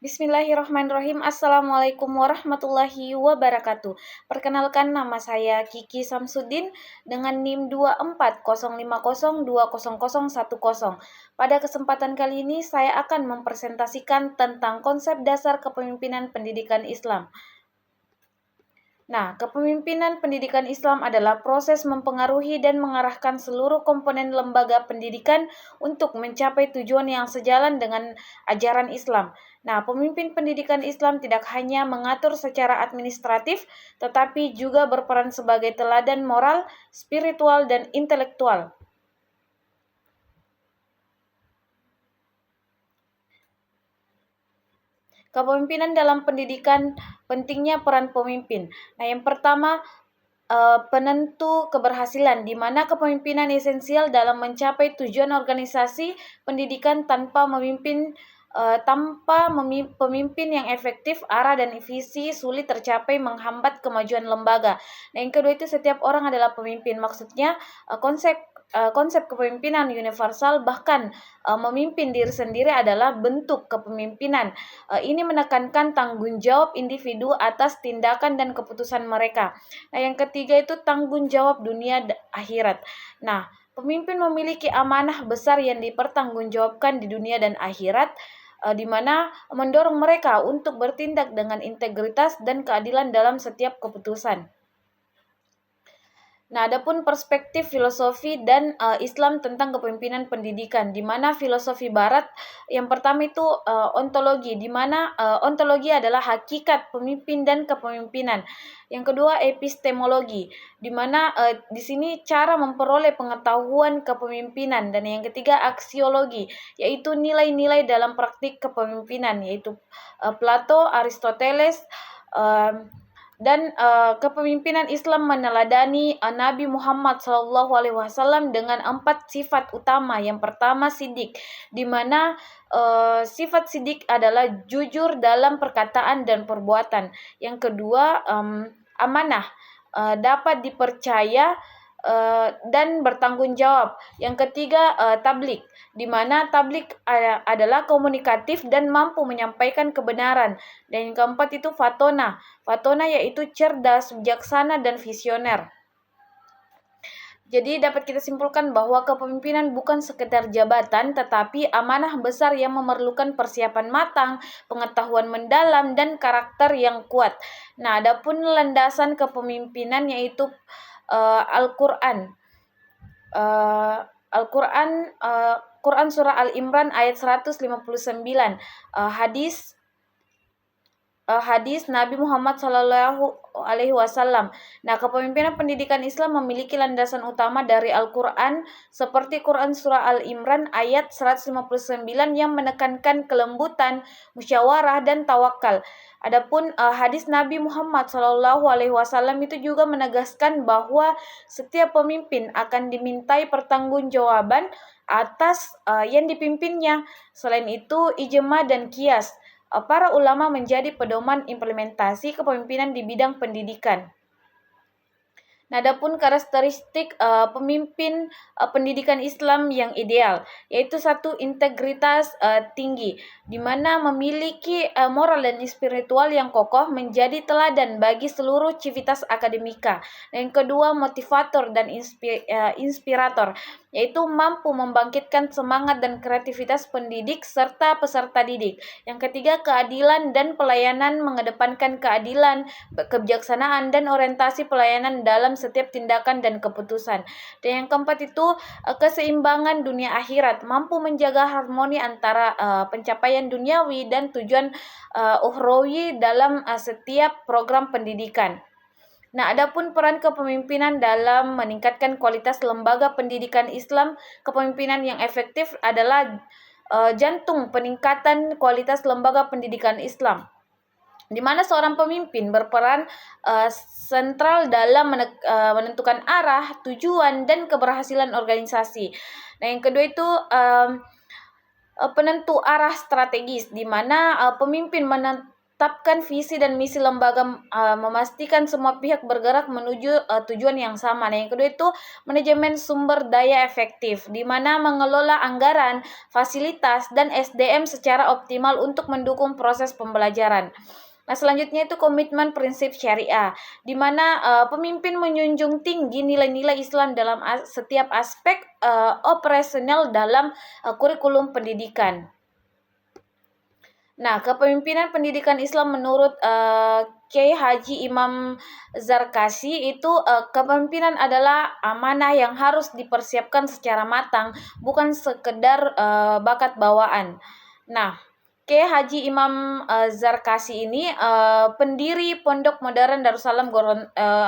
Bismillahirrahmanirrahim. Assalamualaikum warahmatullahi wabarakatuh. Perkenalkan, nama saya Kiki Samsudin dengan NIM 2405020010. Pada kesempatan kali ini saya akan mempresentasikan tentang konsep dasar kepemimpinan pendidikan Islam. Nah, kepemimpinan pendidikan Islam adalah proses mempengaruhi dan mengarahkan seluruh komponen lembaga pendidikan untuk mencapai tujuan yang sejalan dengan ajaran Islam. Nah, pemimpin pendidikan Islam tidak hanya mengatur secara administratif, tetapi juga berperan sebagai teladan moral, spiritual, dan intelektual. Kepemimpinan dalam pendidikan, pentingnya peran pemimpin. Nah, yang pertama, penentu keberhasilan, di mana kepemimpinan esensial dalam mencapai tujuan organisasi pendidikan. Tanpa pemimpin yang efektif, arah dan visi sulit tercapai, menghambat kemajuan lembaga. Nah, yang kedua itu setiap orang adalah pemimpin. Maksudnya konsep kepemimpinan universal, bahkan memimpin diri sendiri adalah bentuk kepemimpinan. Ini menekankan tanggung jawab individu atas tindakan dan keputusan mereka. Nah, yang ketiga itu tanggung jawab dunia akhirat. Nah, pemimpin memiliki amanah besar yang dipertanggungjawabkan di dunia dan akhirat, di mana mendorong mereka untuk bertindak dengan integritas dan keadilan dalam setiap keputusan. Nah, adapun perspektif filosofi dan Islam tentang kepemimpinan pendidikan, di mana filosofi Barat yang pertama itu ontologi, di mana ontologi adalah hakikat pemimpin dan kepemimpinan. Yang kedua epistemologi, di mana di sini cara memperoleh pengetahuan kepemimpinan, dan yang ketiga aksiologi, yaitu nilai-nilai dalam praktik kepemimpinan, yaitu Plato, Aristoteles, dan kepemimpinan Islam meneladani Nabi Muhammad SAW dengan 4 sifat utama. Yang pertama sidik, di mana sifat sidik adalah jujur dalam perkataan dan perbuatan. Yang kedua amanah, dapat dipercaya dan bertanggung jawab. Yang ketiga tablik, di mana tablik adalah komunikatif dan mampu menyampaikan kebenaran. Dan yang keempat itu fatona. Fatona yaitu cerdas, bijaksana, dan visioner. Jadi dapat kita simpulkan bahwa kepemimpinan bukan sekedar jabatan, tetapi amanah besar yang memerlukan persiapan matang, pengetahuan mendalam, dan karakter yang kuat. Nah, adapun landasan kepemimpinan yaitu Al-Quran. Quran surah Al-Imran ayat 159. Hadis Nabi Muhammad SAW. Nah, kepemimpinan pendidikan Islam memiliki landasan utama dari Al-Quran, seperti Quran surah Al-Imran ayat 159 yang menekankan kelembutan, musyawarah, dan tawakal. Adapun hadis Nabi Muhammad SAW itu juga menegaskan bahwa setiap pemimpin akan dimintai pertanggungjawaban atas yang dipimpinnya. Selain itu, ijma dan qiyas, para ulama menjadi pedoman implementasi kepemimpinan di bidang pendidikan. Nah, adapun karakteristik pemimpin pendidikan Islam yang ideal, yaitu satu, integritas tinggi, di mana memiliki moral dan spiritual yang kokoh, menjadi teladan bagi seluruh civitas akademika. Yang kedua, motivator dan inspirator, yaitu mampu membangkitkan semangat dan kreativitas pendidik serta peserta didik. Yang ketiga, keadilan dan pelayanan, mengedepankan keadilan, kebijaksanaan, dan orientasi pelayanan dalam setiap tindakan dan keputusan. Dan yang keempat itu keseimbangan dunia akhirat, mampu menjaga harmoni antara pencapaian duniawi dan tujuan ukhrawi dalam setiap program pendidikan. Nah, adapun peran kepemimpinan dalam meningkatkan kualitas lembaga pendidikan Islam, kepemimpinan yang efektif adalah jantung peningkatan kualitas lembaga pendidikan Islam, di mana seorang pemimpin berperan sentral dalam menentukan arah, tujuan, dan keberhasilan organisasi. Nah, yang kedua itu penentu arah strategis, di mana pemimpin menetapkan menetapkan visi dan misi lembaga, memastikan semua pihak bergerak menuju tujuan yang sama. Nah, yang kedua itu manajemen sumber daya efektif, di mana mengelola anggaran, fasilitas, dan SDM secara optimal untuk mendukung proses pembelajaran. Nah, selanjutnya itu komitmen prinsip syariah, di mana pemimpin menjunjung tinggi nilai-nilai Islam dalam setiap aspek operasional dalam kurikulum pendidikan. Nah, kepemimpinan pendidikan Islam menurut Kiai Haji Imam Zarkasi itu, kepemimpinan adalah amanah yang harus dipersiapkan secara matang, bukan sekedar bakat bawaan. Nah, Kiai Haji Imam Zarkasi ini pendiri Pondok Modern Darussalam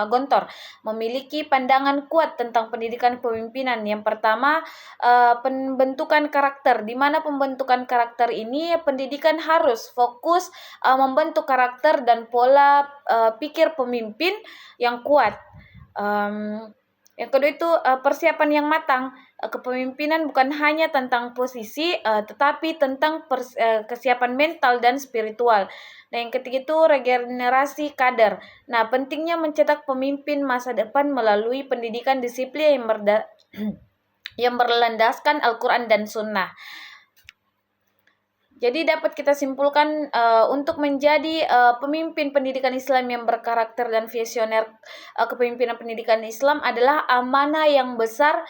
Gontor, memiliki pandangan kuat tentang pendidikan kepemimpinan. Yang pertama, pembentukan karakter, di mana pembentukan karakter ini pendidikan harus fokus membentuk karakter dan pola pikir pemimpin yang kuat. Yang kedua itu persiapan yang matang. Kepemimpinan bukan hanya tentang posisi, tetapi tentang kesiapan mental dan spiritual. Nah, yang ketiga itu regenerasi kader. Nah, pentingnya mencetak pemimpin masa depan melalui pendidikan disiplin yang berlandaskan Al-Quran dan Sunnah. Jadi dapat kita simpulkan untuk menjadi pemimpin pendidikan Islam yang berkarakter dan visioner, kepemimpinan pendidikan Islam adalah amanah yang besar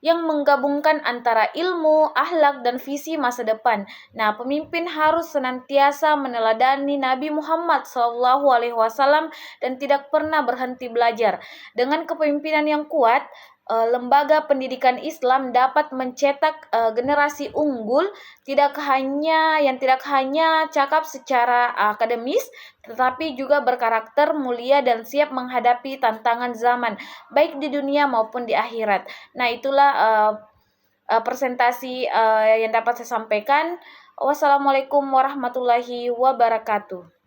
yang menggabungkan antara ilmu, akhlak, dan visi masa depan. Nah, pemimpin harus senantiasa meneladani Nabi Muhammad SAW dan tidak pernah berhenti belajar. Dengan kepemimpinan yang kuat, lembaga pendidikan Islam dapat mencetak generasi unggul tidak hanya cakap secara akademis, tetapi juga berkarakter mulia dan siap menghadapi tantangan zaman, baik di dunia maupun di akhirat. Nah, itulah presentasi yang dapat saya sampaikan. Wassalamualaikum warahmatullahi wabarakatuh.